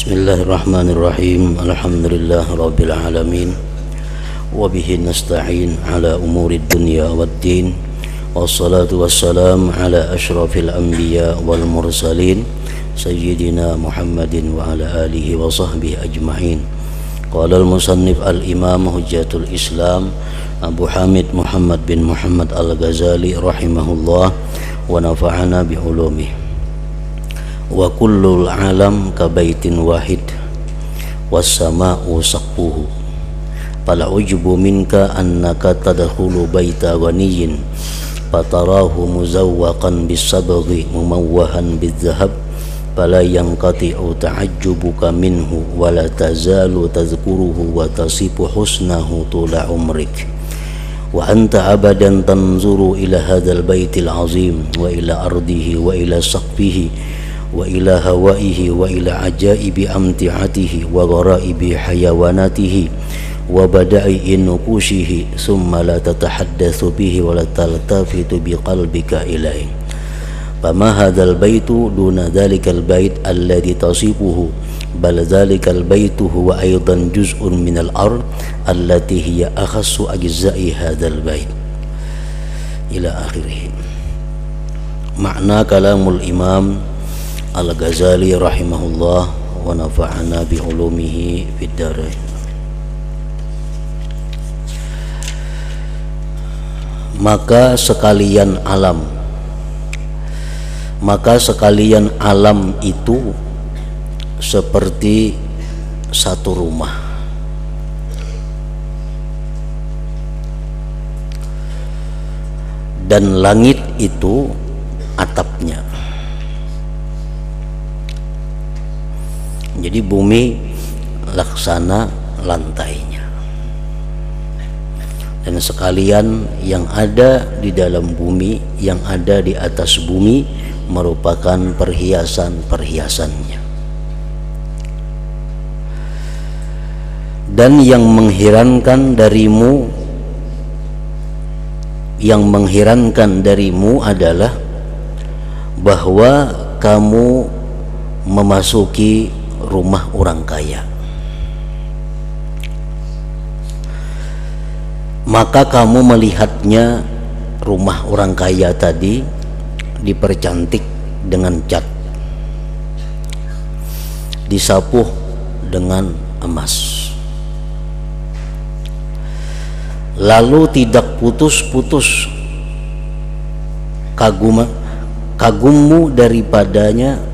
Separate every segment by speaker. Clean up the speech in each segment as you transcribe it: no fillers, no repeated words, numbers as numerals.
Speaker 1: Bismillahirrahmanirrahim. Alhamdulillah rabbil alamin. Wa bihi nasta'in ala umuri dunya waddin. Wassalatu wassalam ala asyrafil anbiya wal mursalin sayyidina Muhammadin wa ala alihi wa sahbihi ajma'in. Qala al-musannif al-imam hujjatul Islam Abu Hamid Muhammad bin Muhammad al-Ghazali rahimahullah wa nafa'ana bi ulumihi. Wa kullul alam ka baitin wahid was sama'u saqfuhu fala ujubu minka annaka tadkhulu baita ghaniyin fatarahu muzawwaqan bis-sabghi mumawwahan biz-zahab fala yanqati'u ta'ajjubuka minhu wala tazalu tadhkuruhu wa tasifu husnahu tula umrik wa anta abadan tanzuru ila hadzal baitil azim wa ila ardihi wa ila saqfihi wa ila hawaihi wa ila ajaibi amti'atihi wa gharaibi hayawanatihi wa bada'i nukushihi thumma la tatahaddatsu bihi wa la taltafitu biqalbika ilaihi fama hadzal baitu duna dzalikal bait alladhi tasifuhu bal dzalikal baitu huwa aidan juz'un minal ard allati hiya akhassu ajza'i hadzal bait ila akhirih. Makna kalamul imam Al-Ghazali rahimahullah wa nafa'ana bi ulumihi fid dharain. Maka sekalian alam itu seperti satu rumah, dan langit itu atapnya. Jadi bumi laksana lantainya, dan sekalian yang ada di dalam bumi, yang ada di atas bumi merupakan perhiasan-perhiasannya. Dan yang mengherankan darimu adalah bahwa kamu memasuki rumah orang kaya, maka kamu melihatnya rumah orang kaya tadi dipercantik dengan cat, disapuh dengan emas, lalu tidak putus-putus kagummu daripadanya,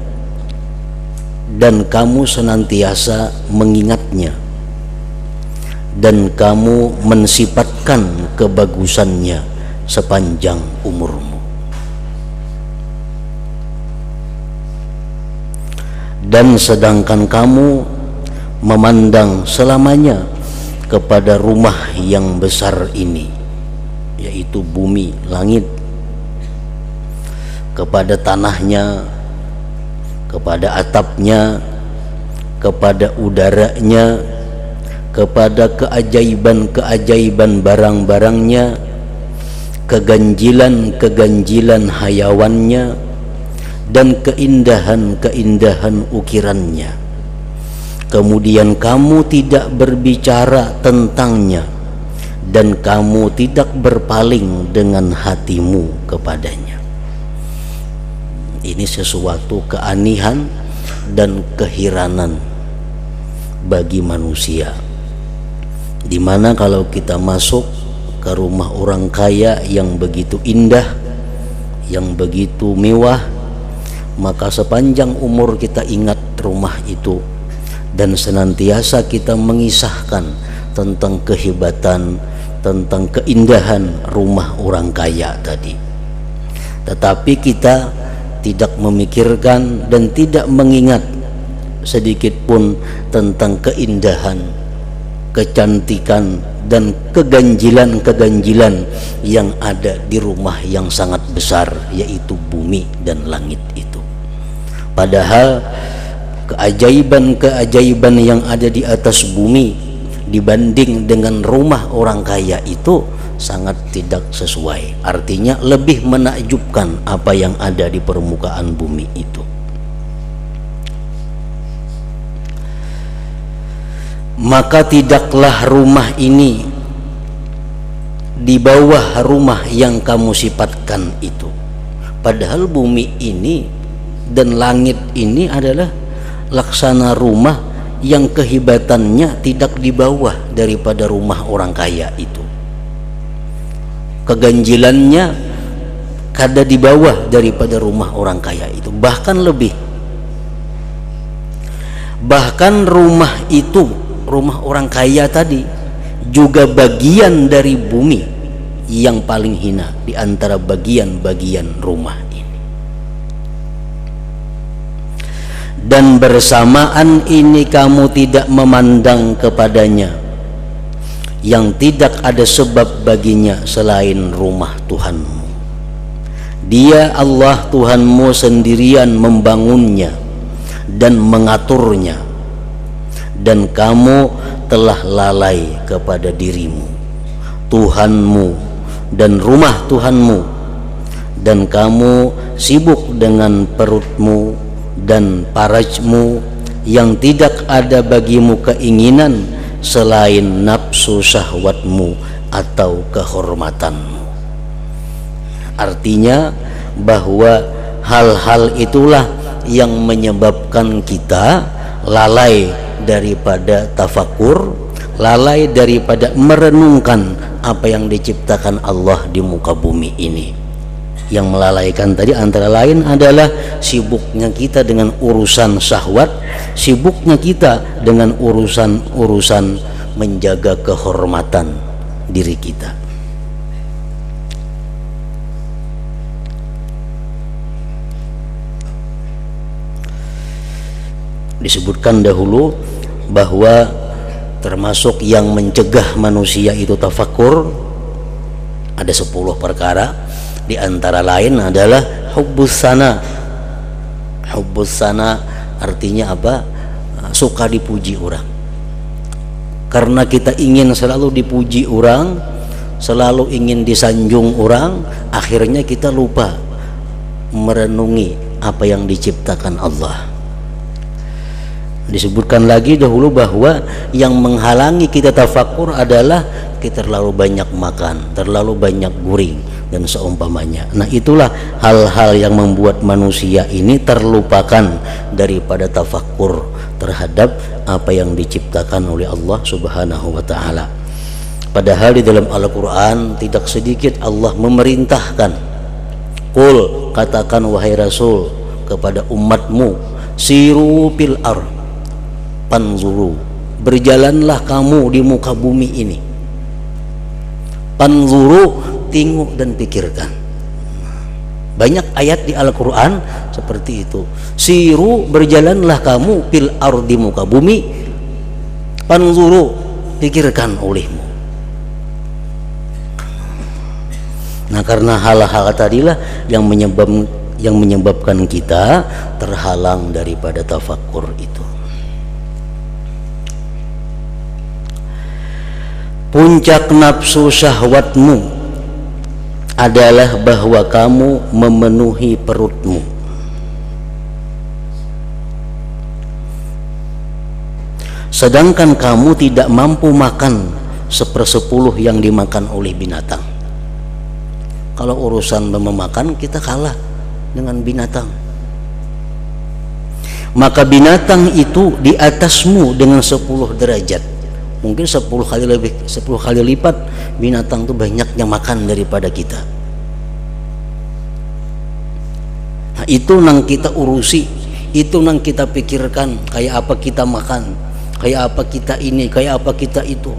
Speaker 1: dan kamu senantiasa mengingatnya, dan kamu mensifatkan kebagusannya sepanjang umurmu. Dan sedangkan kamu memandang selamanya kepada rumah yang besar ini, yaitu bumi, langit, kepada tanahnya, kepada atapnya, kepada udaranya, kepada keajaiban-keajaiban barang-barangnya, keganjilan-keganjilan hayawannya, dan keindahan-keindahan ukirannya. Kemudian kamu tidak berbicara tentangnya, dan kamu tidak berpaling dengan hatimu kepadanya. Ini sesuatu keanihan dan keheranan bagi manusia, dimana kalau kita masuk ke rumah orang kaya yang begitu indah, yang begitu mewah, maka sepanjang umur kita ingat rumah itu, dan senantiasa kita mengisahkan tentang kehebatan, tentang keindahan rumah orang kaya tadi. Tetapi kita tidak memikirkan dan tidak mengingat sedikit pun tentang keindahan, kecantikan, dan keganjilan-keganjilan yang ada di rumah yang sangat besar, yaitu bumi dan langit itu. Padahal keajaiban-keajaiban yang ada di atas bumi dibanding dengan rumah orang kaya itu sangat tidak sesuai. Artinya lebih menakjubkan apa yang ada di permukaan bumi itu. maka tidaklah rumah ini di bawah rumah yang kamu sifatkan itu. Padahal bumi ini dan langit ini adalah laksana rumah yang kehebatannya tidak di bawah daripada rumah orang kaya itu. Keganjilannya kada di bawah daripada rumah orang kaya itu, bahkan lebih. Bahkan rumah itu, rumah orang kaya tadi juga bagian dari bumi yang paling hina di antara bagian-bagian rumah ini. Dan bersamaan ini kamu tidak memandang kepadanya yang tidak ada sebab baginya selain rumah Tuhanmu. Dia Allah Tuhanmu sendirian membangunnya dan mengaturnya, dan kamu telah lalai kepada dirimu, Tuhanmu dan rumah Tuhanmu, dan kamu sibuk dengan perutmu dan parajmu yang tidak ada bagimu keinginan selain nafsu syahwatmu atau kehormatanmu. Artinya bahwa hal-hal itulah yang menyebabkan kita lalai daripada tafakur, lalai daripada merenungkan apa yang diciptakan Allah di muka bumi ini. Yang melalaikan tadi antara lain adalah sibuknya kita dengan urusan syahwat, sibuknya kita dengan urusan menjaga kehormatan diri kita. Disebutkan dahulu bahwa termasuk yang mencegah manusia itu tafakur ada 10 perkara. Di antara lain adalah hubbus sana. Hubbus sana artinya apa? Suka dipuji orang. Karena kita ingin selalu dipuji orang, selalu ingin disanjung orang, akhirnya kita lupa merenungi apa yang diciptakan Allah. Disebutkan lagi dahulu bahwa yang menghalangi kita tafakur adalah kita terlalu banyak makan, terlalu banyak guring dan seumpamanya. Nah, itulah hal-hal yang membuat manusia ini terlupakan daripada tafakur terhadap apa yang diciptakan oleh Allah Subhanahu wa taala. Padahal di dalam Al-Qur'an tidak sedikit Allah memerintahkan, "Qul," katakan wahai Rasul kepada umatmu, "Siru fil ardh, panzuru," berjalanlah kamu di muka bumi ini. Panzuru, tengok dan pikirkan. Banyak ayat di Al-Quran seperti itu. Siru, berjalanlah kamu fil ardh, di muka bumi. Panzuru, pikirkan olehmu. Nah, karena hal-hal tadilah yang menyebabkan kita terhalang daripada tafakur itu. Puncak nafsu syahwatmu adalah bahwa kamu memenuhi perutmu. Sedangkan kamu tidak mampu makan 1/10 yang dimakan oleh binatang. Kalau urusan memakan, kita kalah dengan binatang. Maka binatang itu di atasmu dengan 10 derajat. Mungkin 10 kali lebih, 10 kali lipat binatang itu banyaknya makan daripada kita. Nah, itu nang kita urusi, itu nang kita pikirkan, kayak apa kita makan, kayak apa kita ini, kayak apa kita itu.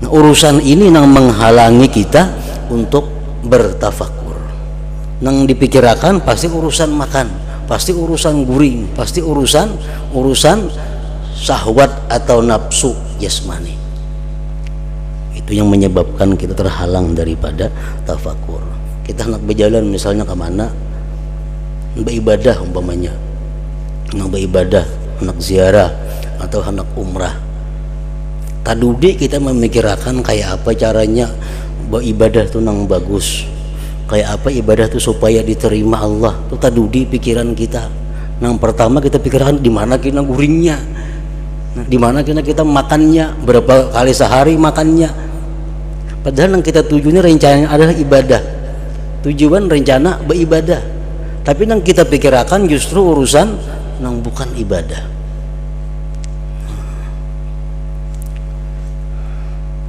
Speaker 1: Nah, urusan ini nang menghalangi kita untuk bertafakur. Nang dipikirkan pasti urusan makan, pasti urusan guring, pasti urusan syahwat atau nafsu jasmani. Itu yang menyebabkan kita terhalang daripada tafakur. Kita hendak berjalan misalnya kemana, beribadah umpamanya, hendak beribadah, hendak ziarah atau hendak umrah. Tadudi kita memikirkan kayak apa caranya beribadah tuh nang bagus, kayak apa ibadah tuh supaya diterima Allah. Tuh tadudi pikiran kita. Yang pertama kita pikirkan di mana kita guringnya, di mana kita makannya, berapa kali sehari makannya. Padahal yang kita tuju ini rencananya adalah ibadah. Tujuan rencana beribadah. Tapi yang kita pikirkan justru urusan yang bukan ibadah.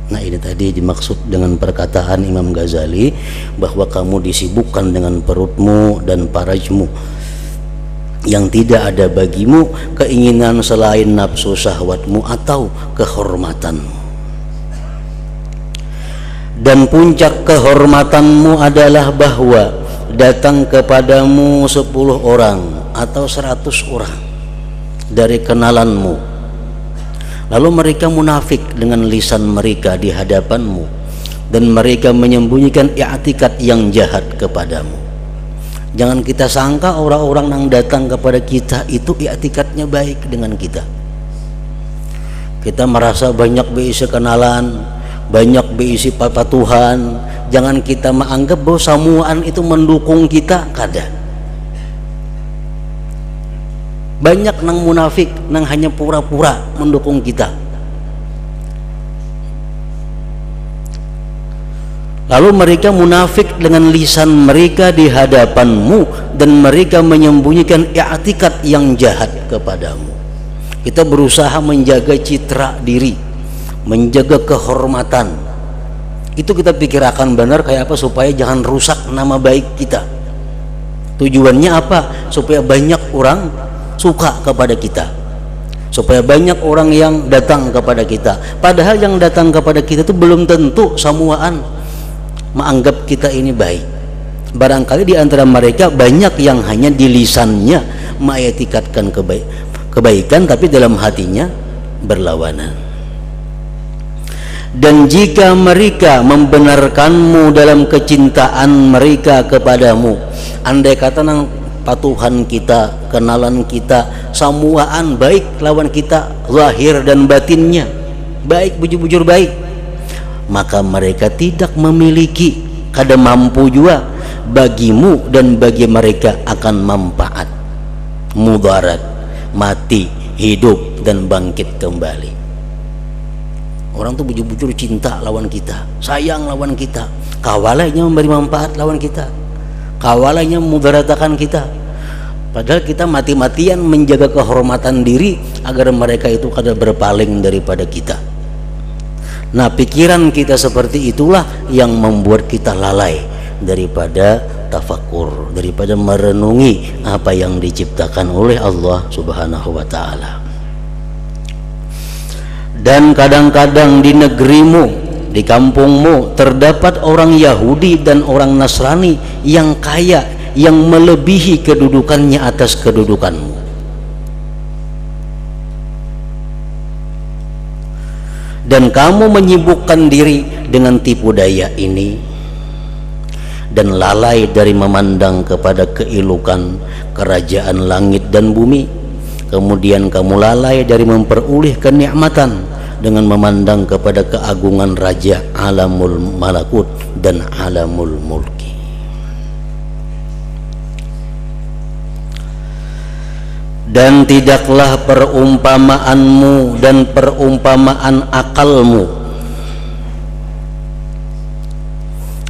Speaker 1: Nah, ini tadi dimaksud dengan perkataan Imam Ghazali bahwa kamu disibukkan dengan perutmu dan farajmu, yang tidak ada bagimu keinginan selain nafsu syahwatmu atau kehormatanmu. Dan puncak kehormatanmu adalah bahwa datang kepadamu 10 orang atau 100 orang dari kenalanmu, lalu mereka munafik dengan lisan mereka di hadapanmu, dan mereka menyembunyikan i'tikad yang jahat kepadamu. Jangan kita sangka orang-orang yang datang kepada kita itu i'tikadnya baik dengan kita. Kita merasa banyak berisi kenalan, banyak berisi papatuhan. Jangan kita menganggap bahwa samuan itu mendukung kita. Kada. Banyak nang munafik, nang hanya pura-pura mendukung kita. Lalu mereka munafik dengan lisan mereka di hadapanmu, dan mereka menyembunyikan i'tikad yang jahat kepadamu. Kita berusaha menjaga citra diri, menjaga kehormatan. Itu kita pikirkan benar kayak apa supaya jangan rusak nama baik kita. Tujuannya apa? Supaya banyak orang suka kepada kita, supaya banyak orang yang datang kepada kita. Padahal yang datang kepada kita itu belum tentu samuaan menganggap kita ini baik. Barangkali di antara mereka banyak yang hanya di lisannya mengiktikadkan kebaikan, tapi dalam hatinya berlawanan. Dan jika mereka membenarkanmu dalam kecintaan mereka kepadamu, andai kata nang patuhan kita, kenalan kita, samuaan baik lawan kita, zahir dan batinnya baik, bujur-bujur baik, maka mereka tidak memiliki, kada mampu juga bagimu dan bagi mereka akan manfaat, mudarat, mati, hidup dan bangkit kembali. Orang tuh bujur-bujur cinta lawan kita, sayang lawan kita, kawalanya memberi manfaat lawan kita, kawalanya mudaratakan kita. Padahal kita mati-matian menjaga kehormatan diri agar mereka itu kada berpaling daripada kita. Nah, pikiran kita seperti itulah yang membuat kita lalai daripada tafakur, daripada merenungi apa yang diciptakan oleh Allah Subhanahu wa ta'ala. Dan kadang-kadang di negerimu, di kampungmu terdapat orang Yahudi dan orang Nasrani yang kaya, yang melebihi kedudukannya atas kedudukanmu. Dan kamu menyibukkan diri dengan tipu daya ini dan lalai dari memandang kepada keilukan kerajaan langit dan bumi. Kemudian kamu lalai dari memperoleh kenikmatan dengan memandang kepada keagungan Raja alamul malakut dan alamul mulki. Dan tidaklah perumpamaanmu dan perumpamaan akalmu,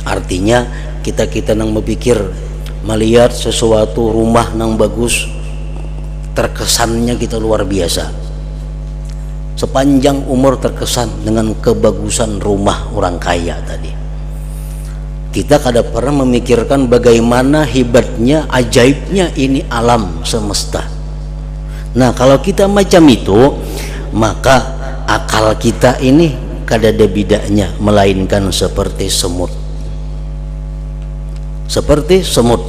Speaker 1: artinya kita nang berpikir melihat sesuatu rumah nang bagus, terkesannya kita luar biasa. Sepanjang umur terkesan dengan kebagusan rumah orang kaya tadi. Kita kada pernah memikirkan bagaimana hebatnya, ajaibnya ini alam semesta. Nah, kalau kita macam itu, maka akal kita ini kada ada bedanya, melainkan seperti semut. Seperti semut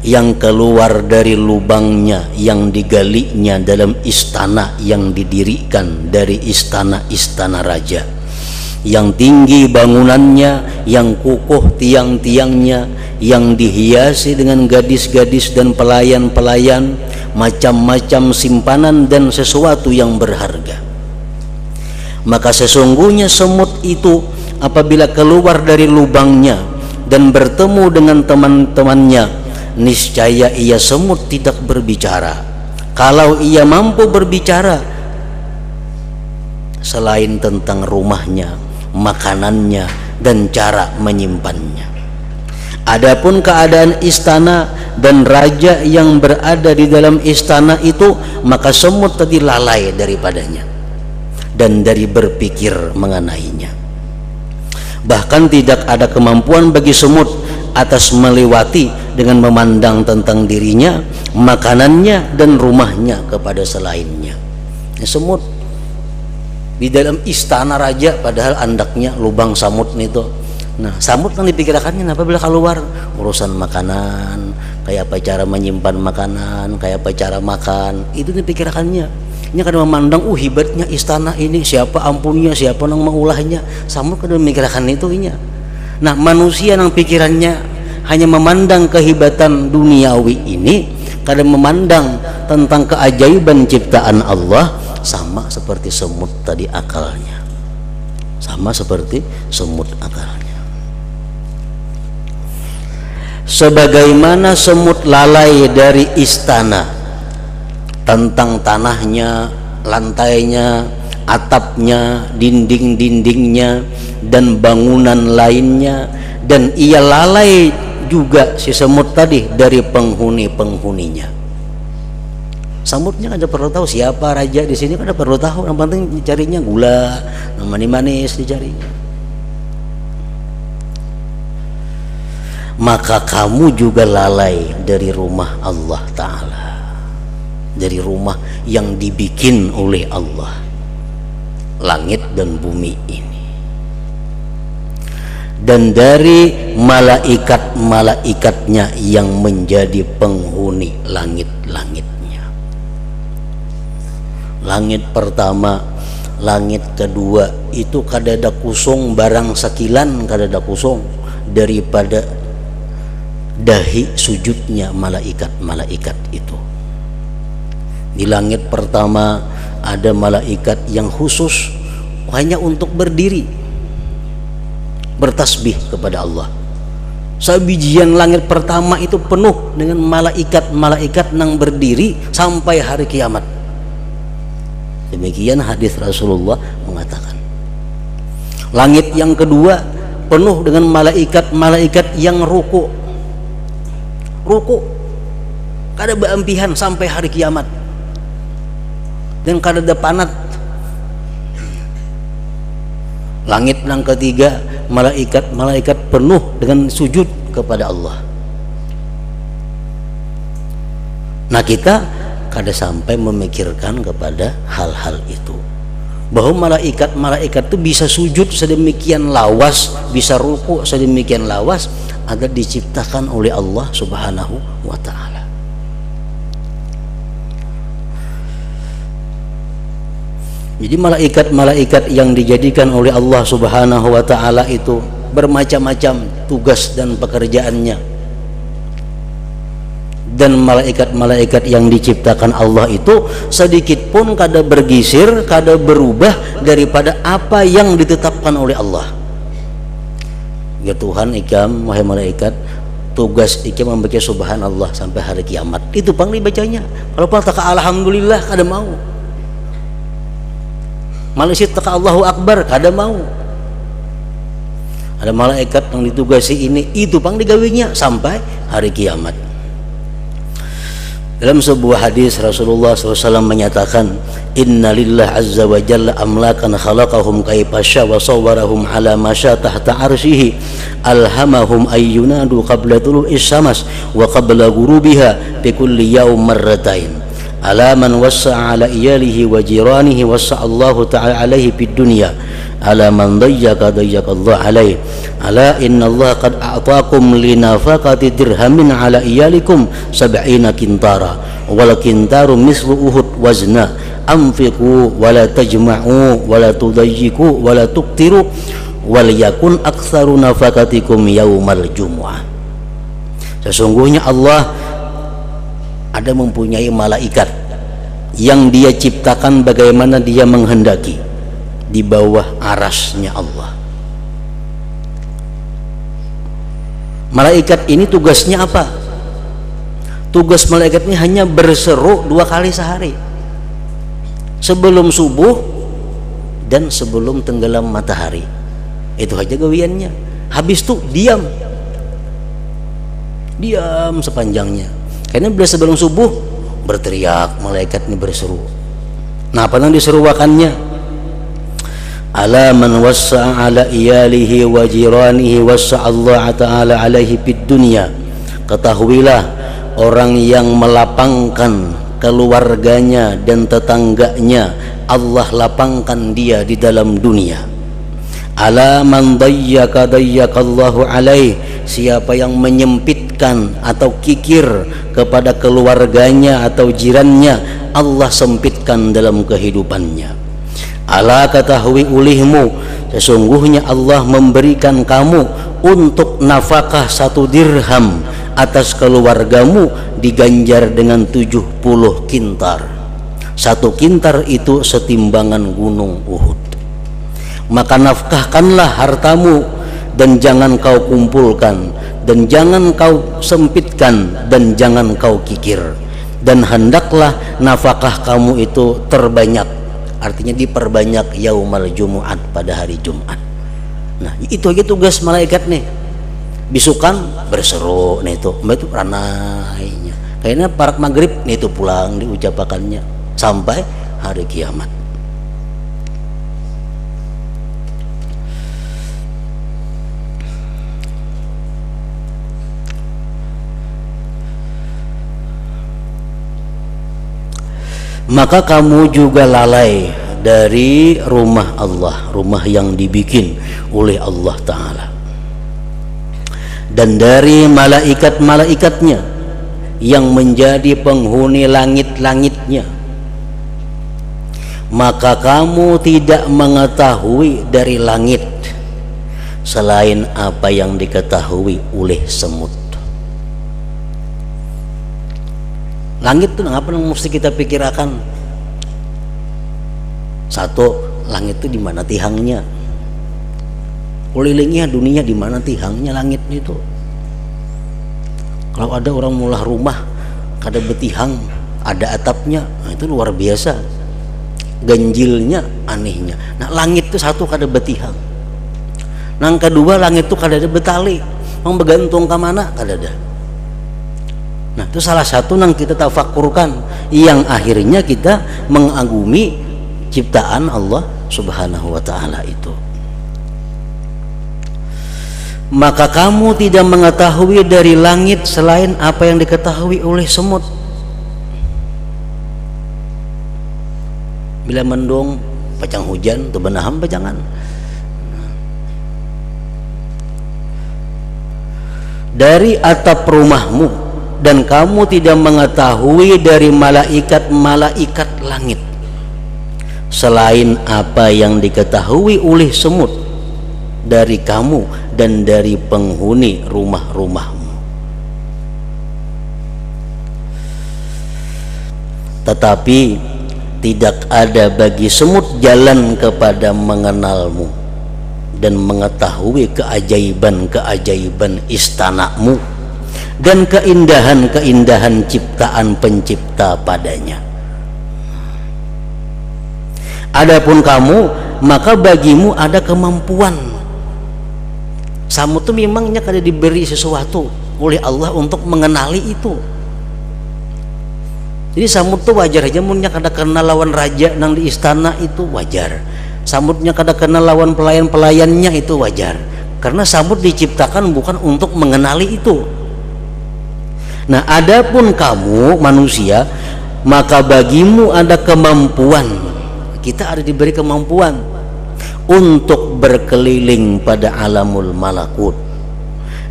Speaker 1: yang keluar dari lubangnya yang digalinya dalam istana yang didirikan dari istana-istana raja, yang tinggi bangunannya, yang kukuh tiang-tiangnya, yang dihiasi dengan gadis-gadis dan pelayan-pelayan, macam-macam simpanan dan sesuatu yang berharga. Maka sesungguhnya semut itu apabila keluar dari lubangnya dan bertemu dengan teman-temannya niscaya ia semut tidak berbicara. Kalau ia mampu berbicara selain tentang rumahnya, makanannya, dan cara menyimpannya. Adapun keadaan istana dan raja yang berada di dalam istana itu, maka semut tadi lalai daripadanya dan dari berpikir mengenainya. Bahkan tidak ada kemampuan bagi semut atas melewati dengan memandang tentang dirinya, makanannya, dan rumahnya kepada selainnya. Semut di dalam istana raja, padahal andaknya lubang samut itu. Nah, samut kan dipikirkannya apabila keluar urusan makanan, kayak apa cara menyimpan makanan, kayak apa cara makan, itu dipikirkannya. Ini kadang memandang, hebatnya istana ini, siapa ampunnya, siapa yang mengulahnya. Samut kadang memikirkan itu. Nah, manusia yang pikirannya hanya memandang kehebatan duniawi ini, kadang memandang tentang keajaiban ciptaan Allah, sama seperti semut tadi akalnya. Sama seperti semut akalnya. Sebagaimana semut lalai dari istana tentang tanahnya, lantainya, atapnya, dinding-dindingnya, dan bangunan lainnya, dan ia lalai juga si semut tadi dari penghuni-penghuninya. Semutnya ada perlu tahu siapa raja di sini, ada perlu tahu. Yang penting dicarinya gula, manis dicarinya. Maka kamu juga lalai dari rumah Allah Ta'ala, dari rumah yang dibikin oleh Allah, langit dan bumi ini, dan dari malaikat-malaikatnya yang menjadi penghuni langit-langitnya. Langit pertama, langit kedua itu kadada kusung barang sekilan, kadada kusung daripada dahi sujudnya malaikat-malaikat itu. Di langit pertama ada malaikat yang khusus hanya untuk berdiri bertasbih kepada Allah. Sabijian langit pertama itu penuh dengan malaikat-malaikat yang berdiri sampai hari kiamat. Demikian hadis Rasulullah mengatakan. Langit yang kedua penuh dengan malaikat-malaikat yang ruku kada beampihan sampai hari kiamat, dan kada ada panat. Langit yang ketiga malaikat-malaikat penuh dengan sujud kepada Allah. Nah, kita kada sampai memikirkan kepada hal-hal itu, bahwa malaikat-malaikat itu bisa sujud sedemikian lawas, bisa ruku sedemikian lawas, agar diciptakan oleh Allah Subhanahu wa Ta'ala. Jadi malaikat-malaikat yang dijadikan oleh Allah Subhanahu wa Ta'ala itu bermacam-macam tugas dan pekerjaannya. Dan malaikat-malaikat yang diciptakan Allah itu sedikit pun kada bergisir, kada berubah daripada apa yang ditetapkan oleh Allah. Ya Tuhan, ikam wahai malaikat, tugas ikam membaca subhanallah sampai hari kiamat. Itu pang dibacanya. Kalau tak alhamdulillah kada mau. Malaikat tak Allahu akbar kada mau. Ada malaikat yang ditugasi ini, itu pang digawinya sampai hari kiamat. Dalam sebuah hadis Rasulullah SAW menyatakan, Inna lillah azza wa jalla amlakan khalaqahum kaipasya wa sawwarahum ala masya tahta arsyihi alhamahum ayyunadu qabla tulu'is samas wa qabla gurubiha bi kulli yawm marratain ala man wassa'a ala iyalihi wa jiranihi wassa'a Allahu ta'ala alaihi fid dunya ala man dayyaka Allah alaihi ala inna Allah qad a'taakum linafaqati dirhamin ala iyalikum 70 kintara wal kintaru mislu uhud wazna anfiqu wala tajma'u wala tudayyiku wala tuktiru wal yakun aktsaru nafaqatikum yaumal jumu'ah. Sesungguhnya Allah ada mempunyai malaikat yang dia ciptakan bagaimana dia menghendaki di bawah arasnya Allah. Malaikat ini tugasnya apa? Tugas malaikat ini hanya berseru 2 kali sehari, sebelum subuh dan sebelum tenggelam matahari. Itu aja gawiannya. Habis itu diam sepanjangnya. Karena bila sebelum subuh berteriak, malaikat ini berseru. Nah, apa yang diseruakannya? Ala man wassa'a ala iyalihi wa jiranihi wassa'a Allah ta'ala alaihi fid dunya. Ketahuilah, orang yang melapangkan keluarganya dan tetangganya, Allah lapangkan dia di dalam dunia. Ala man dayyaka dayyakallahu alaih. Siapa yang menyempitkan atau kikir kepada keluarganya atau jirannya, Allah sempitkan dalam kehidupannya. Ala ketahui ulihmu, sesungguhnya Allah memberikan kamu untuk nafkah 1 dirham atas keluargamu diganjar dengan 70 kintar. 1 kintar itu setimbangan gunung Uhud. Maka nafkahkanlah hartamu, dan jangan kau kumpulkan, dan jangan kau sempitkan, dan jangan kau kikir. Dan hendaklah nafkah kamu itu terbanyak, artinya diperbanyak yaumal jumu'at, pada hari Jumat. Nah, itu aja tugas malaikat nih. Bisukan berseru, nah itu ranainya. Kayaknya parak maghrib nih itu pulang diucapakannya sampai hari kiamat. Maka kamu juga lalai dari rumah Allah, rumah yang dibikin oleh Allah Ta'ala, dan dari malaikat-malaikatnya yang menjadi penghuni langit-langitnya. Maka kamu tidak mengetahui dari langit selain apa yang diketahui oleh semut. Langit itu apa yang mesti kita pikirkan? 1, langit itu di mana tihangnya? Kelilingnya dunia di mana tihangnya langit itu? Kalau ada orang mulah rumah kada betihang, ada atapnya, nah itu luar biasa. Ganjilnya, anehnya. Nah, langit itu 1 kada betihang. Nang kedua, langit itu kada ada betali. Mau bergantung ke mana? Kada ada. Nah, itu salah satu yang kita tafakurkan, yang akhirnya kita mengagumi ciptaan Allah Subhanahu wa Ta'ala itu. Maka kamu tidak mengetahui dari langit selain apa yang diketahui oleh semut. Bila mendung pacang hujan tu benaham pacangan. Dari atap rumahmu, dan kamu tidak mengetahui dari malaikat-malaikat langit selain apa yang diketahui oleh semut dari kamu dan dari penghuni rumah-rumahmu. Tetapi tidak ada bagi semut jalan kepada mengenalmu dan mengetahui keajaiban-keajaiban istanamu dan keindahan-keindahan ciptaan pencipta padanya. Adapun kamu, maka bagimu ada kemampuan. Kamu tuh memangnya kada diberi sesuatu oleh Allah untuk mengenali itu. Jadi samut tuh wajar aja, munnya kada kenal lawan raja nang di istana itu wajar. Samutnya kada kenal lawan pelayan-pelayannya itu wajar. Karena samut diciptakan bukan untuk mengenali itu. Nah, adapun kamu manusia, maka bagimu ada kemampuan. Kita ada diberi kemampuan untuk berkeliling pada alamul malakut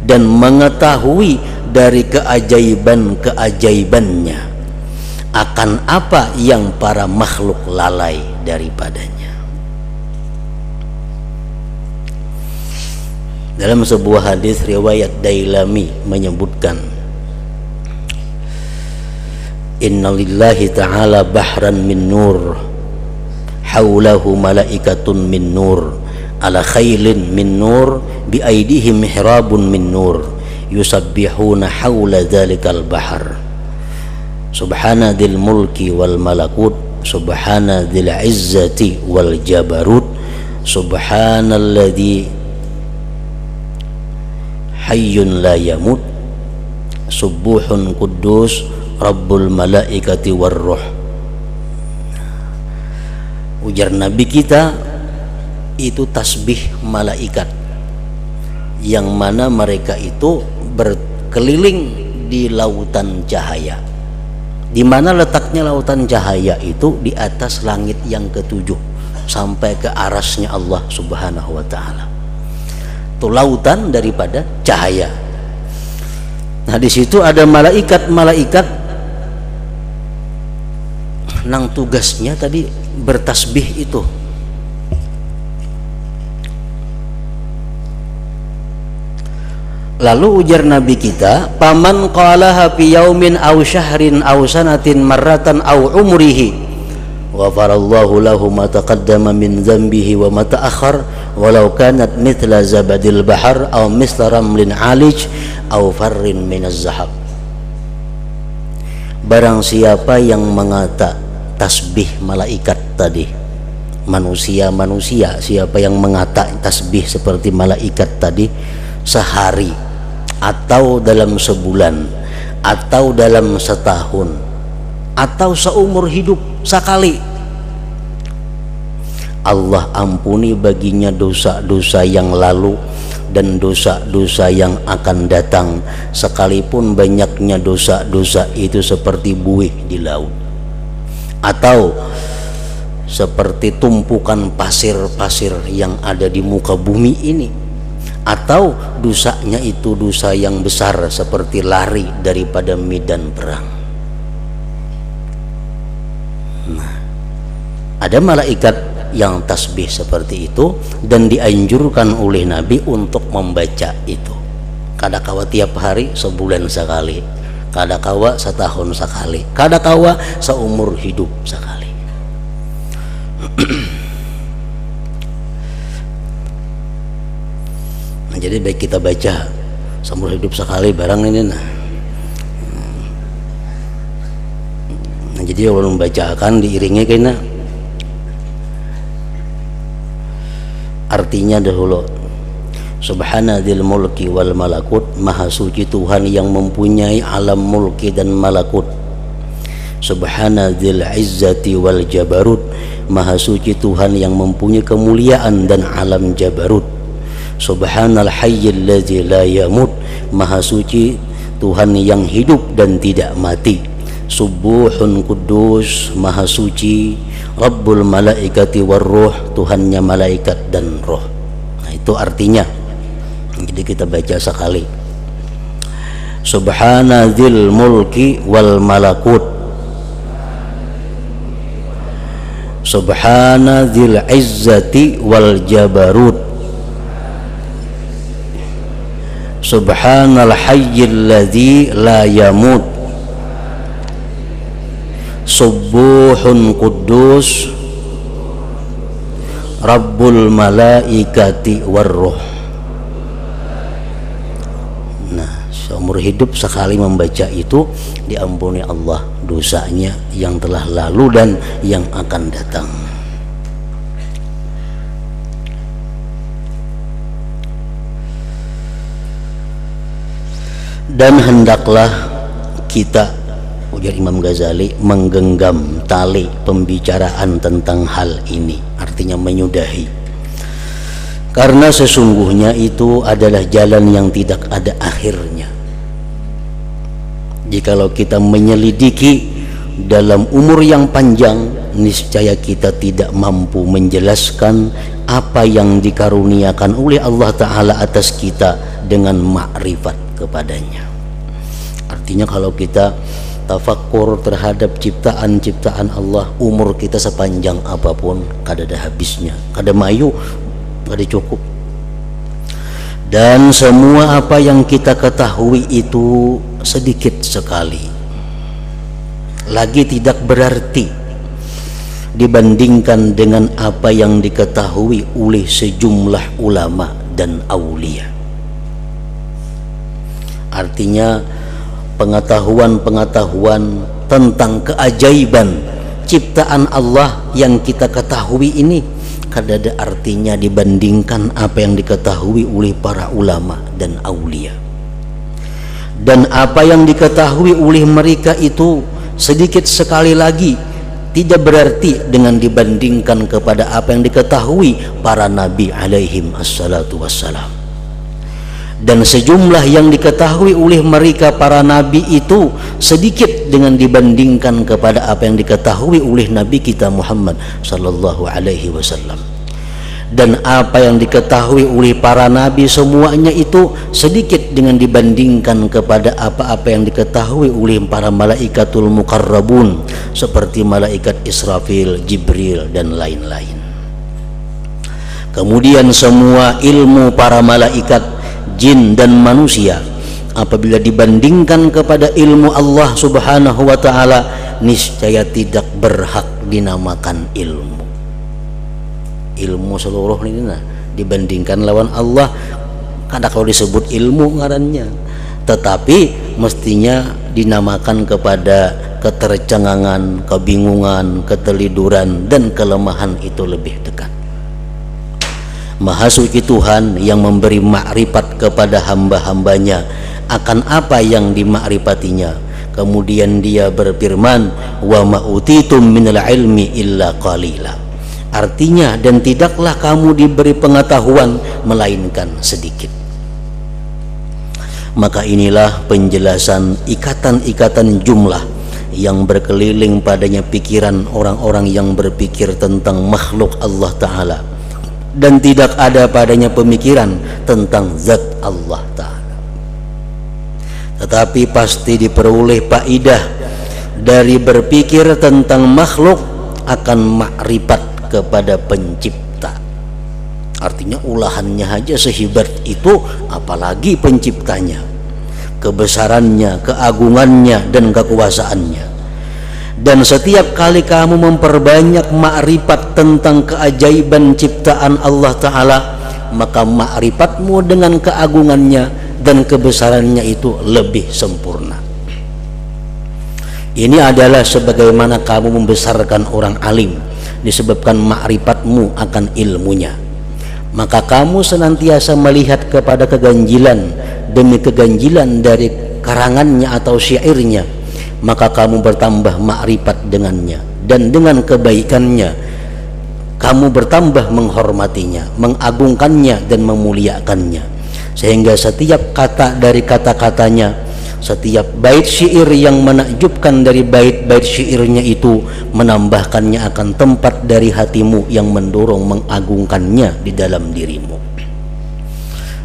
Speaker 1: dan mengetahui dari keajaiban-keajaibannya, akan apa yang para makhluk lalai daripadanya. Dalam sebuah hadis riwayat Dailami menyebutkan, innalillahi ta'ala bahran min nur, haulahu malaikatun min nur, ala khailin min nur, bi aidihim mihrabun min nur, yusabbihuna haula dzalikal bahar. subhana dzil mulki wal malakut, subhana dzil izzati wal jabarut, subhanalladzi hayyun la yamut, subuhun quddus rabbul malaikati war ruh. Ujar Nabi kita itu tasbih malaikat, yang mana mereka itu berkeliling di lautan cahaya. Di mana letaknya lautan cahaya itu? Di atas langit yang ketujuh sampai ke arasnya Allah Subhanahu wa ta'ala. Itu lautan daripada cahaya. Nah, di situ ada malaikat-malaikat nang tugasnya tadi bertasbih itu. Lalu ujar Nabi kita, paman qalaha fi yaumin aw syahrin aw sanatin marratan aw umrihi ghafarallahu lahu ma taqaddama min dhanbihi wa ma ta'akhkhar walau kanat mithla zabadil bahar aw mithla ramlin alij aw farrin minaz zahab. Barang siapa yang mengata tasbih malaikat tadi, manusia siapa yang mengata tasbih seperti malaikat tadi sehari atau dalam sebulan atau dalam setahun atau seumur hidup sekali, Allah ampuni baginya dosa-dosa yang lalu dan dosa-dosa yang akan datang, sekalipun banyaknya dosa-dosa itu seperti buih di laut atau seperti tumpukan pasir-pasir yang ada di muka bumi ini, atau dosanya itu dosa yang besar seperti lari daripada medan perang. Nah, ada malaikat yang tasbih seperti itu dan dianjurkan oleh Nabi untuk membaca itu. Kadakawa tiap hari, sebulan sekali, kadakawa setahun sekali, kadakawa seumur hidup sekali. Nah, jadi baik kita baca seumur hidup sekali barang ini. Nah, jadi kalau membacakan diiringi kena artinya dahulu, subhana dzil mulki wal malakut, maha suci Tuhan yang mempunyai alam mulki dan malakut. Subhana dzil izzati wal jabarut, maha suci Tuhan yang mempunyai kemuliaan dan alam jabarut. Subhanal hayyil ladzi la yamut, maha suci Tuhan yang hidup dan tidak mati. Subuhun kudus, maha suci Rabbul malaikati war ruh, Tuhannya malaikat dan roh. Nah, itu artinya. Jadi kita baca sekali. Subhana dzil mulki wal malakut, subhana dzil izzati wal jabarut, subhanal hayyil ladzi la yamut, subuhun kudus Rabbul malaikati warruh. Nah, seumur hidup sekali membaca itu diampuni Allah dosanya yang telah lalu dan yang akan datang. Dan hendaklah kita, ujar Imam Ghazali, menggenggam tali pembicaraan tentang hal ini, artinya menyudahi, karena sesungguhnya itu adalah jalan yang tidak ada akhirnya. Jikalau kita menyelidiki dalam umur yang panjang, niscaya kita tidak mampu menjelaskan apa yang dikaruniakan oleh Allah Ta'ala atas kita dengan makrifat kepadanya. Artinya kalau kita tafakkur terhadap ciptaan-ciptaan Allah, umur kita sepanjang apapun kada ada habisnya, kada mayu, kada cukup. Dan semua apa yang kita ketahui itu sedikit sekali, lagi tidak berarti dibandingkan dengan apa yang diketahui oleh sejumlah ulama dan aulia. Artinya pengetahuan-pengetahuan tentang keajaiban ciptaan Allah yang kita ketahui ini kada ada artinya dibandingkan apa yang diketahui oleh para ulama dan aulia. Dan apa yang diketahui oleh mereka itu sedikit sekali lagi tidak berarti dengan dibandingkan kepada apa yang diketahui para nabi alaihim assalatu wassalam. Dan sejumlah yang diketahui oleh mereka para nabi itu sedikit dengan dibandingkan kepada apa yang diketahui oleh nabi kita Muhammad sallallahu alaihi wasallam. Dan apa yang diketahui oleh para nabi semuanya itu sedikit dengan dibandingkan kepada apa-apa yang diketahui oleh para malaikatul muqarrabun seperti malaikat Israfil, Jibril dan lain-lain. Kemudian semua ilmu para malaikat, jin dan manusia apabila dibandingkan kepada ilmu Allah subhanahu wa ta'ala niscaya tidak berhak dinamakan ilmu. Ilmu seluruh ini dibandingkan lawan Allah kada kalau disebut ilmu ngarannya, tetapi mestinya dinamakan kepada ketercengangan, kebingungan, keteliduran dan kelemahan itu lebih dekat. Maha suci Tuhan yang memberi makrifat kepada hamba-hambanya akan apa yang dimakrifatinya. Kemudian dia berfirman, wa ma'utitum minal ilmi illa qalila. Artinya, dan tidaklah kamu diberi pengetahuan melainkan sedikit. Maka inilah penjelasan ikatan-ikatan jumlah yang berkeliling padanya pikiran orang-orang yang berpikir tentang makhluk Allah Ta'ala, dan tidak ada padanya pemikiran tentang zat Allah Ta'ala. Tetapi pasti diperoleh faidah dari berpikir tentang makhluk akan makrifat kepada pencipta. Artinya ulahannya aja sehebat itu, apalagi penciptanya, kebesarannya, keagungannya dan kekuasaannya. Dan setiap kali kamu memperbanyak makrifat tentang keajaiban ciptaan Allah Ta'ala, maka makrifatmu dengan keagungannya dan kebesarannya itu lebih sempurna. Ini adalah sebagaimana kamu membesarkan orang alim disebabkan makrifatmu akan ilmunya. Maka kamu senantiasa melihat kepada keganjilan demi keganjilan dari karangannya atau syairnya, maka kamu bertambah makrifat dengannya, dan dengan kebaikannya kamu bertambah menghormatinya, mengagungkannya dan memuliakannya, sehingga setiap kata dari kata-katanya, setiap bait syair yang menakjubkan dari bait-bait syairnya itu menambahkannya akan tempat dari hatimu yang mendorong mengagungkannya di dalam dirimu.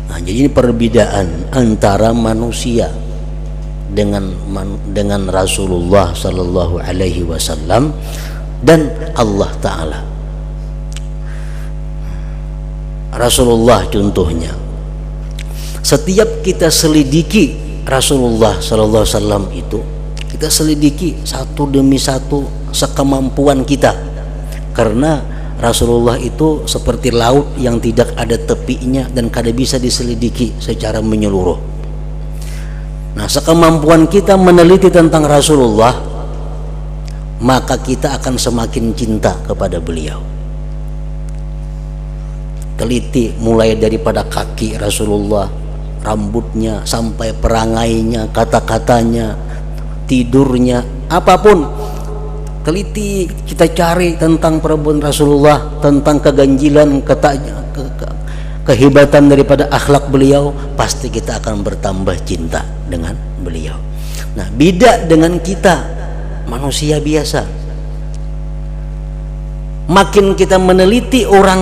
Speaker 1: Nah, jadi ini perbedaan antara manusia dengan Rasulullah sallallahu alaihi wasallam dan Allah Ta'ala. Rasulullah contohnya, setiap kita selidiki Rasulullah sallallahu alaihi wasallam itu, kita selidiki satu demi satu sekemampuan kita, karena Rasulullah itu seperti laut yang tidak ada tepinya dan kada bisa diselidiki secara menyeluruh. Nah, sekemampuan kita meneliti tentang Rasulullah, maka kita akan semakin cinta kepada beliau. Teliti mulai daripada kaki Rasulullah, rambutnya sampai perangainya, kata-katanya, tidurnya, apapun teliti kita cari tentang perbuatan Rasulullah, tentang keganjilan, kehebatan daripada akhlak beliau, pasti kita akan bertambah cinta dengan beliau. Nah, beda dengan kita manusia biasa, makin kita meneliti orang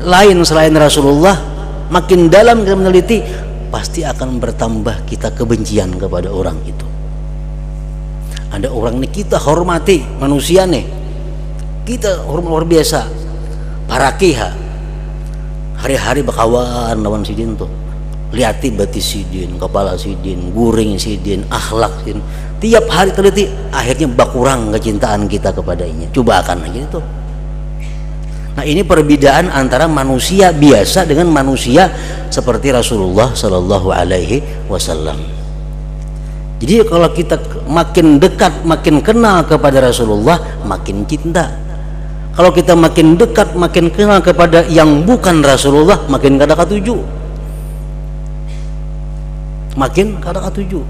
Speaker 1: lain selain Rasulullah, makin dalam kita meneliti, pasti akan bertambah kita kebencian kepada orang itu. Ada orang nih kita hormati, manusia nih kita hormat luar biasa, para kiha hari-hari bakawan lawan sidin tuh, liati batis sidin, kepala sidin, guring sidin, akhlak sidin, tiap hari teliti, akhirnya bakurang kecintaan kita kepadanya. Coba akan aja itu. Nah, ini perbedaan antara manusia biasa dengan manusia seperti Rasulullah sallallahu alaihi wasallam. Jadi kalau kita makin dekat, makin kenal kepada Rasulullah, makin cinta. Kalau kita makin dekat, makin kenal kepada yang bukan Rasulullah, makin kada katuju. Makin kada katuju.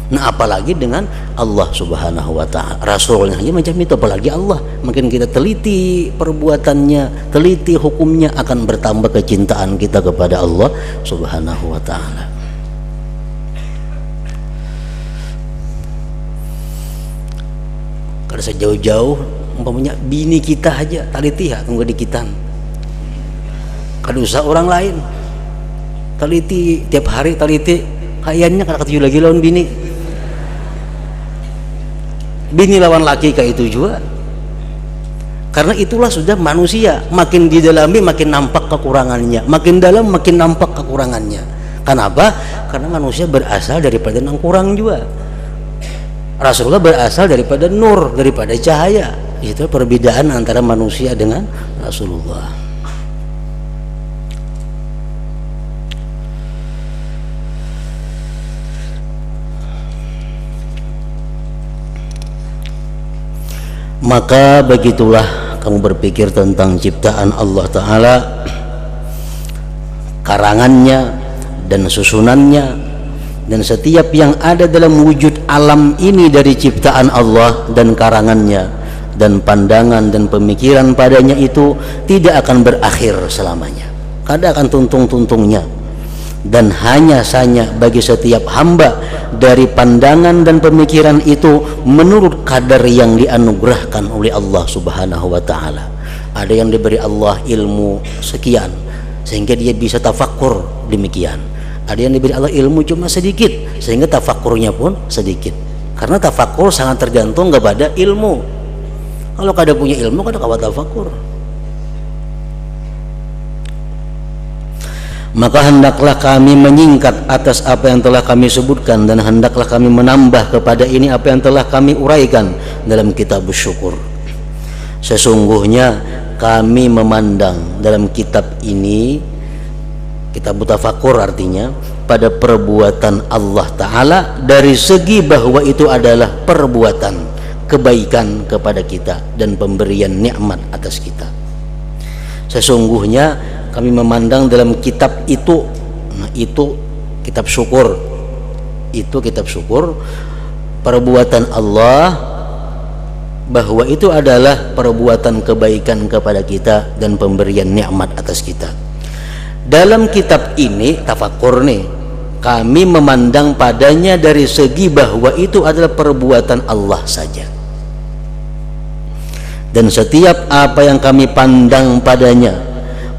Speaker 1: Nah, apalagi dengan Allah Subhanahu wa ta'ala, Rasulnya aja macam itu, apalagi Allah. Makin kita teliti perbuatannya, teliti hukumnya, akan bertambah kecintaan kita kepada Allah Subhanahu wa ta'ala. Kalau sejauh-jauh umpamanya bini kita aja teliti ya tunggu dikitan. Kada usah orang lain. Teliti tiap hari, teliti kayaknya kada ketuju lagi lawan bini. Bini lawan laki kayak itu juga, karena itulah sudah manusia, makin didalami makin nampak kekurangannya, makin dalam makin nampak kekurangannya. Kenapa? Karena manusia berasal daripada yang kurang juga. Rasulullah berasal daripada nur, daripada cahaya. Itu perbedaan antara manusia dengan Rasulullah. Maka begitulah kamu berpikir tentang ciptaan Allah Ta'ala, karangannya dan susunannya, dan setiap yang ada dalam wujud alam ini dari ciptaan Allah dan karangannya, dan pandangan dan pemikiran padanya itu tidak akan berakhir selamanya, kada akan tuntung-tuntungnya. Dan hanya saja bagi setiap hamba dari pandangan dan pemikiran itu menurut kadar yang dianugerahkan oleh Allah Subhanahu wa ta'ala. Ada yang diberi Allah ilmu sekian sehingga dia bisa tafakkur demikian. Ada yang diberi Allah ilmu cuma sedikit sehingga tafakkurnya pun sedikit. Karena tafakkur sangat tergantung kepada ilmu. Kalau kada punya ilmu kada kawa tafakkur. Maka hendaklah kami menyingkat atas apa yang telah kami sebutkan, dan hendaklah kami menambah kepada ini apa yang telah kami uraikan dalam kitab syukur. Sesungguhnya kami memandang dalam kitab ini, kitab tafakur artinya, pada perbuatan Allah Ta'ala dari segi bahwa itu adalah perbuatan kebaikan kepada kita dan pemberian nikmat atas kita. Sesungguhnya kami memandang dalam kitab itu, nah itu kitab syukur, itu kitab syukur, perbuatan Allah bahwa itu adalah perbuatan kebaikan kepada kita dan pemberian nikmat atas kita. Dalam kitab ini tafakur nih, kami memandang padanya dari segi bahwa itu adalah perbuatan Allah saja, dan setiap apa yang kami pandang padanya,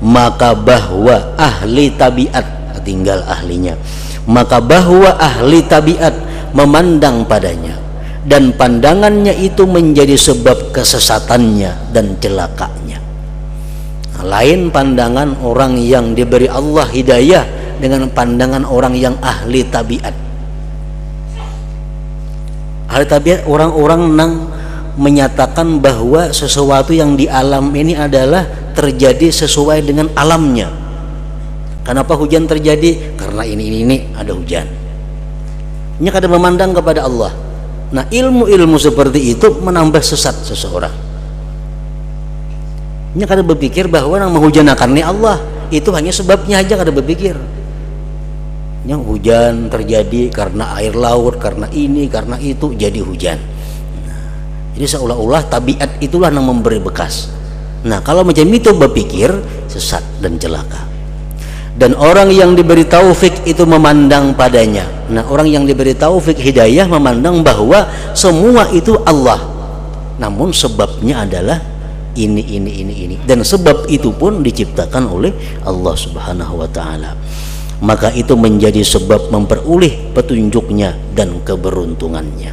Speaker 1: maka bahwa ahli tabiat, tinggal ahlinya, maka bahwa ahli tabiat memandang padanya dan pandangannya itu menjadi sebab kesesatannya dan celakanya. Lain pandangan orang yang diberi Allah hidayah dengan pandangan orang yang ahli tabiat. Ahli tabiat orang-orang yang menyatakan bahwa sesuatu yang di alam ini adalah terjadi sesuai dengan alamnya. Kenapa hujan terjadi? Karena ini ada hujan. Ini kada memandang kepada Allah. Nah, ilmu-ilmu seperti itu menambah sesat seseorang. Ini kada berpikir bahwa yang menghujanakan ini Allah, itu hanya sebabnya aja kada berpikir. Yang hujan terjadi karena air laut, karena ini, karena itu jadi hujan. Jadi seolah-olah tabiat itulah yang memberi bekas. Nah, kalau macam itu berpikir sesat dan celaka. Dan orang yang diberi taufik itu memandang padanya. Nah, orang yang diberi taufik hidayah memandang bahwa semua itu Allah. Namun sebabnya adalah ini. Dan sebab itu pun diciptakan oleh Allah Subhanahu wa ta'ala. Maka itu menjadi sebab memperoleh petunjuknya dan keberuntungannya.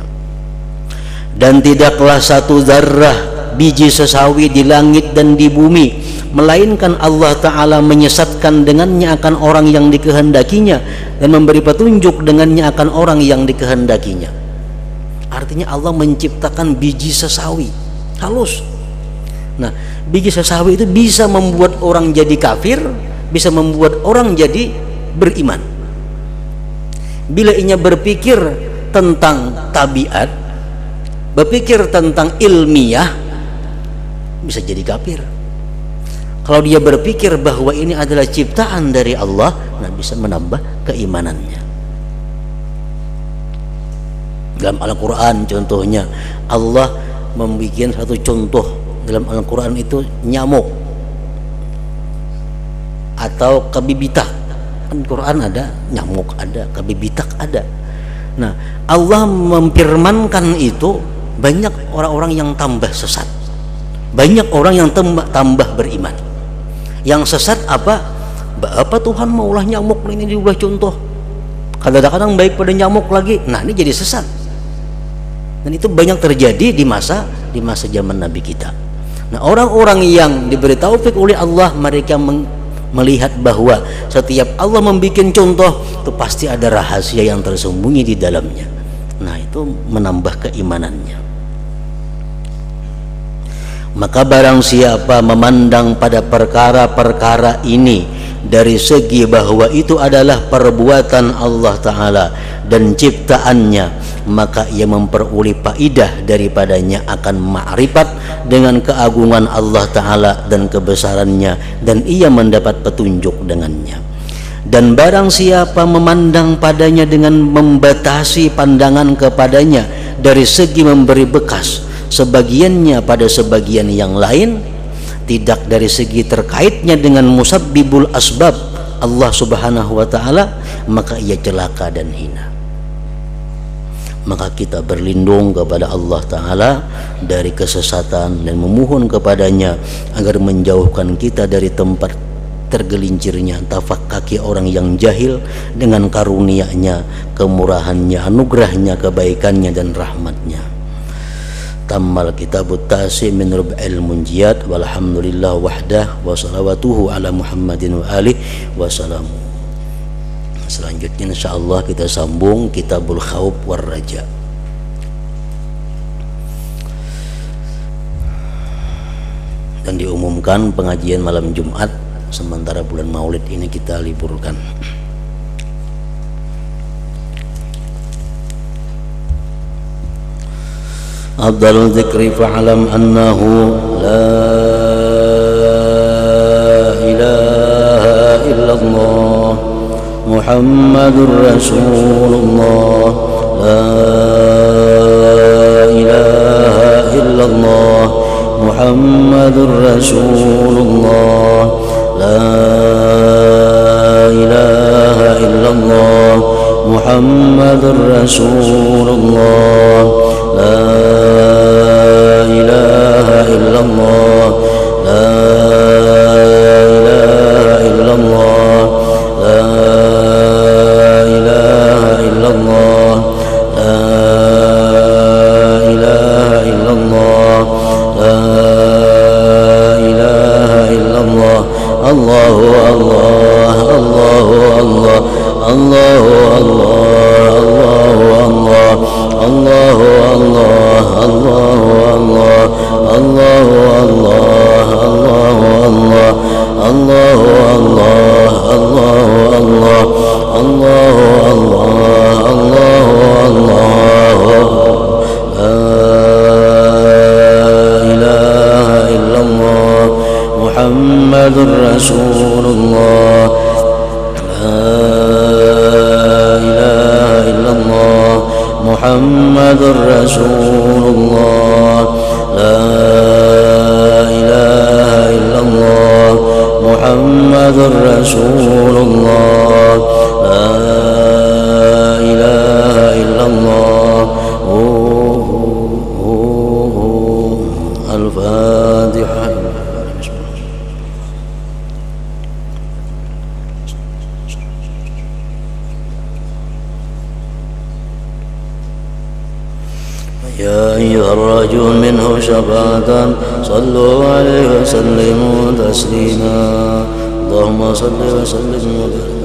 Speaker 1: Dan tidaklah satu zarrah biji sesawi di langit dan di bumi, melainkan Allah Ta'ala menyesatkan dengannya akan orang yang dikehendakinya dan memberi petunjuk dengannya akan orang yang dikehendakinya. Artinya Allah menciptakan biji sesawi halus. Nah, biji sesawi itu bisa membuat orang jadi kafir, bisa membuat orang jadi beriman. Bila ia berpikir tentang tabiat, berpikir tentang ilmiah, bisa jadi kafir. Kalau dia berpikir bahwa ini adalah ciptaan dari Allah, nah bisa menambah keimanannya. Dalam Al-Quran contohnya, Allah membuat satu contoh dalam Al-Quran itu nyamuk atau kebibitak. Kan Quran ada nyamuk, ada kebibitak, ada. Nah, Allah memfirmankan itu, banyak orang-orang yang tambah sesat, banyak orang yang tambah beriman. Yang sesat apa? Tuhan maulah nyamuk ini diubah contoh, kadang-kadang baik pada nyamuk lagi. Nah, ini jadi sesat. Dan itu banyak terjadi di masa zaman Nabi kita. Nah, orang-orang yang diberi taufik oleh Allah, mereka melihat bahwa setiap Allah membuat contoh itu pasti ada rahasia yang tersembunyi di dalamnya. Nah, itu menambah keimanannya. Maka barang siapa memandang pada perkara-perkara ini dari segi bahwa itu adalah perbuatan Allah Ta'ala dan ciptaannya, maka ia memperoleh faidah daripadanya akan ma'rifat dengan keagungan Allah Ta'ala dan kebesarannya, dan ia mendapat petunjuk dengannya. Dan barang siapa memandang padanya dengan membatasi pandangan kepadanya dari segi memberi bekas sebagiannya pada sebagian yang lain, tidak dari segi terkaitnya dengan musabbibul asbab Allah Subhanahu wa Ta'ala, maka ia celaka dan hina. Maka kita berlindung kepada Allah Ta'ala dari kesesatan dan memohon kepadanya agar menjauhkan kita dari tempat tergelincirnya tapak kaki orang yang jahil dengan karunia-Nya, kemurahannya, anugerahnya, kebaikannya dan rahmatnya. Tammal kitabut tasi min rub'il munjiyat walhamdulillah wahdah wa salawatuhu ala Muhammadin wa alihi wa salam. Selanjutnya insyaallah kita sambung kitabul khawf war raja. Dan diumumkan pengajian malam Jumat sementara bulan Maulid ini kita liburkan. Afdalul dzikri fa'lam annahu la ilaha illallah Muhammadur Rasulullah, la ilaha illallah Muhammadur Rasulullah, la ilaha illallah Muhammadur Rasulullah, la ilaha illallah, la ilaha illallah, la ilaha illallah, la ilaha illallah, la ilaha illallah. Allahu Allah, Allahu Allah, Allahu Allah, Allahu Allah, Allahu Allah, Allahu Allah, Allahu Allah, Allahu Allah, Allahu Allah, Allahu Allah, la ilaha illallah Muhammadur Rasulullah, la ilaha illallah Muhammadur Rasulullah, la ilaha illallah Muhammadur Rasulullah, la ilaha illallah. Al-Fatihah. يا أيها الرجل منه شفاعة صلوا عليه وسلموا تسليما اللهم صل وسلم وبارك